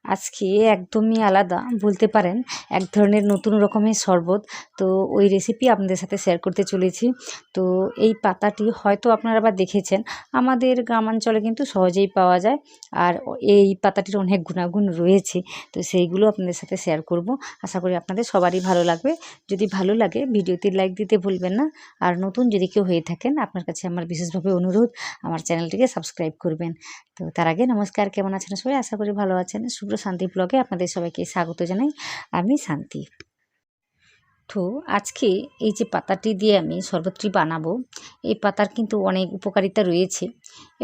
আজকে একদমই আলাদা বলতে পারেন, এক ধরনের নতুন রকমের শরবত। তো ওই রেসিপি আপনাদের সাথে শেয়ার করতে চলেছি। তো এই পাতাটি হয়তো আপনারা আবার দেখেছেন, আমাদের গ্রামাঞ্চলে কিন্তু সহজেই পাওয়া যায়। আর এই পাতাটির অনেক গুণাগুণ রয়েছে, তো সেইগুলো আপনাদের সাথে শেয়ার করব। আশা করি আপনাদের সবারই ভালো লাগবে। যদি ভালো লাগে ভিডিওতে লাইক দিতে ভুলবেন না। আর নতুন যদি কেউ হয়ে থাকেন, আপনার কাছে আমার বিশেষভাবে অনুরোধ, আমার চ্যানেলটিকে সাবস্ক্রাইব করবেন। তো তার আগে নমস্কার, কেমন আছেন সবাই? আশা করি ভালো আছেন। শুভ্র শান্তি ব্লগে আপনাদের সবাইকে স্বাগত জানাই। আমি শান্তি। তো আজকে এই যে পাতাটি দিয়ে আমি শরবতটি বানাবো, এই পাতার কিন্তু অনেক উপকারিতা রয়েছে।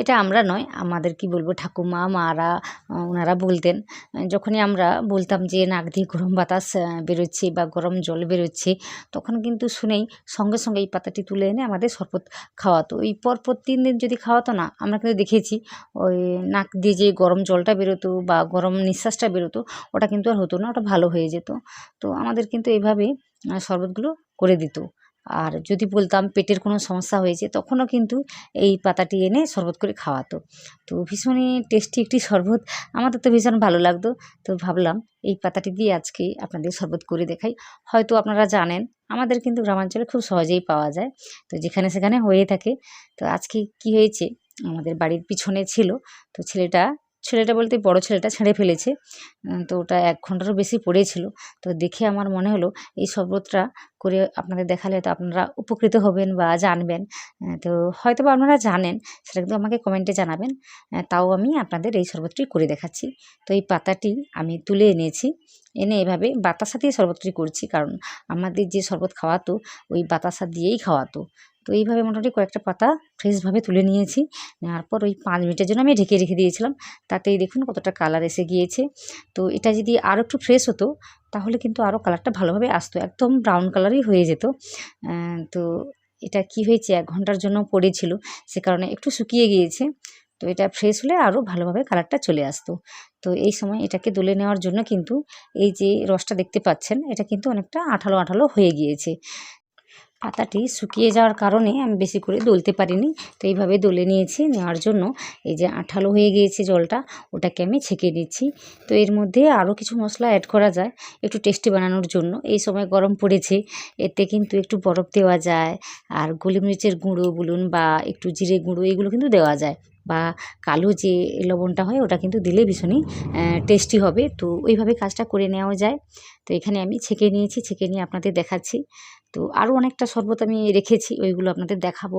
এটা আমরা নয়, আমাদের কি বলবো ঠাকুমা মারা ওনারা বলতেন। যখনই আমরা বলতাম যে নাক দিয়ে গরম বাতাস বেরোচ্ছে বা গরম জল বেরোচ্ছে, তখন কিন্তু শুনেই সঙ্গে সঙ্গে এই পাতাটি তুলে এনে আমাদের শরবত খাওয়াতো। এই পরপর 3 দিন যদি খাওয়াতো না, আমরা কিন্তু দেখেছি ওই নাক দিয়ে যে গরম জলটা বেরোতো বা গরম নিঃশ্বাসটা বেরোতো, ওটা কিন্তু আর হতো না, ওটা ভালো হয়ে যেত। তো আমাদের কিন্তু এইভাবেই শরবতগুলো করে দিত। আর যদি বলতাম পেটের কোনো সমস্যা হয়েছে, তখনও কিন্তু এই পাতাটি এনে শরবত করে খাওয়াতো। তো ভীষণই টেস্টি একটি শরবত, আমাদের তো ভীষণ ভালো লাগতো। তো ভাবলাম এই পাতাটি দিয়ে আজকে আপনাদের শরবত করে দেখাই। হয়তো আপনারা জানেন, আমাদের কিন্তু গ্রামাঞ্চলে খুব সহজেই পাওয়া যায়, তো যেখানে সেখানে হয়ে থাকে। তো আজকে কি হয়েছে, আমাদের বাড়ির পিছনে ছিল, তো ছেলেটা বলতে বড় ছেলেটা ছেঁড়ে ফেলেছে। তো ওটা 1 ঘন্টারও বেশি পড়েছিল। তো দেখে আমার মনে হলো এই শরবতটা করে আপনাদের দেখালে তো আপনারা উপকৃত হবেন বা জানবেন। তো হয়তোবা আপনারা জানেন, সেটা কিন্তু আমাকে কমেন্টে জানাবেন। তাও আমি আপনাদের এই শরবতটি করে দেখাচ্ছি। তো এই পাতাটি আমি তুলে এনেছি, এনে এভাবে বাতাসা দিয়ে শরবতটি করছি, কারণ আমাদের যে শরবত খাওয়াতো ওই বাতাসা দিয়েই খাওয়াতো। তো এইভাবে মোটামুটি কয়েকটা পাতা ফ্রেশভাবে তুলে নিয়েছি। নেওয়ার পর ওই 5 মিনিটের জন্য আমি ঢেকে রেখে দিয়েছিলাম। তাতেই দেখুন কতটা কালার এসে গিয়েছে। তো এটা যদি আরও একটু ফ্রেশ হতো, তাহলে কিন্তু আরও কালারটা ভালোভাবে আসতো, একদম ব্রাউন কালারই হয়ে যেত। তো এটা কি হয়েছে, 1 ঘন্টার জন্য পড়েছিল, সে কারণে একটু শুকিয়ে গিয়েছে। তো এটা ফ্রেশ হলে আরও ভালোভাবে কালারটা চলে আসতো। তো এই সময় এটাকে দলে নেওয়ার জন্য কিন্তু এই যে রসটা দেখতে পাচ্ছেন, এটা কিন্তু অনেকটা আঠালো আঠালো হয়ে গিয়েছে। পাতাটি শুকিয়ে যাওয়ার কারণে আমি বেশি করে দলতে পারিনি। তো এইভাবে দলে নিয়েছি, নেওয়ার জন্য এই যে আঠালো হয়ে গিয়েছে জলটা, ওটাকে আমি ছেঁকে নিচ্ছি। তো এর মধ্যে আরও কিছু মশলা অ্যাড করা যায় একটু টেস্টি বানানোর জন্য। এই সময় গরম পড়েছে, এতে কিন্তু একটু বরফ দেওয়া যায়, আর গোলমরিচের গুঁড়ো বলুন বা একটু জিরে গুঁড়ো, এগুলো কিন্তু দেওয়া যায়। বা কালো যে লবণটা হয়, ওটা কিন্তু দিলে ভীষণই টেস্টি হবে। তো ওইভাবে কাজটা করে নেওয়া যায়। তো এখানে আমি ছেঁকে নিয়েছি, ছেঁকে নিয়ে আপনাদের দেখাচ্ছি। তো আরও অনেকটা শরবত আমি রেখেছি, ওইগুলো আপনাদের দেখাবো।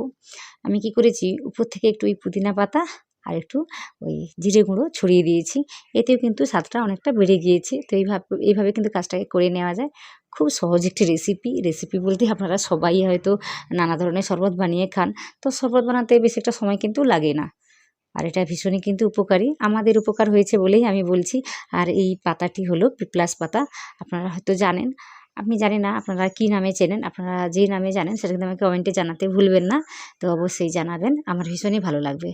আমি কি করেছি, উপর থেকে একটু ওই পুদিনা পাতা আর একটু ওই জিরে গুঁড়ো ছড়িয়ে দিয়েছি। এতেও কিন্তু স্বাদটা অনেকটা বেড়ে গিয়েছে। তো এইভাবে কিন্তু কাজটাকে করে নেওয়া যায়। খুব সহজ একটি রেসিপি বলতে আপনারা সবাই হয়তো নানা ধরনের শরবত বানিয়ে খান। তো শরবত বানাতে বেশি একটা সময় কিন্তু লাগে না। আর এটা ভীষণই কিন্তু উপকারী, আমাদের উপকার হয়েছে বলেই আমি বলছি। আর এই পাতাটি হলো পিপ্লাস পাতা, আপনারা হয়তো জানেন। আমি জানি না আপনারা কী নামে চেনেন, আপনারা যে নামে জানেন সেটা কিন্তু আমাকে কমেন্টে জানাতে ভুলবেন না। তো অবশ্যই জানাবেন, আমার ভীষণই ভালো লাগবে।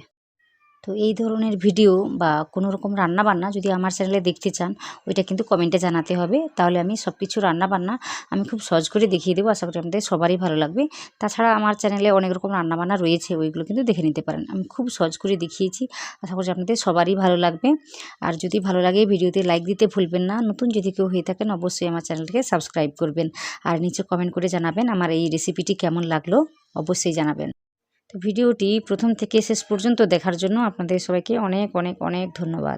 তো এই ধরনের ভিডিও বা কোনো রকম রান্নাবান্না যদি আমার চ্যানেলে দেখতে চান, ওইটা কিন্তু কমেন্টে জানাতে হবে। তাহলে আমি সব কিছু রান্নাবান্না আমি খুব সহজ করে দেখিয়ে দেবো। আশা করি আপনাদের সবারই ভালো লাগবে। তাছাড়া আমার চ্যানেলে অনেক রকম রান্নাবান্না রয়েছে, ওইগুলো কিন্তু দেখে নিতে পারেন। আমি খুব সহজ করে দেখিয়েছি, আশা করছি আপনাদের সবারই ভালো লাগবে। আর যদি ভালো লাগে ভিডিওতে লাইক দিতে ভুলবেন না। নতুন যদি কেউ হয়ে থাকেন, অবশ্যই আমার চ্যানেলটিকে সাবস্ক্রাইব করবেন। আর নিচে কমেন্ট করে জানাবেন আমার এই রেসিপিটি কেমন লাগলো, অবশ্যই জানাবেন। তো ভিডিওটি প্রথম থেকে শেষ পর্যন্ত দেখার জন্য আপনাদের সবাইকে অনেক অনেক অনেক ধন্যবাদ।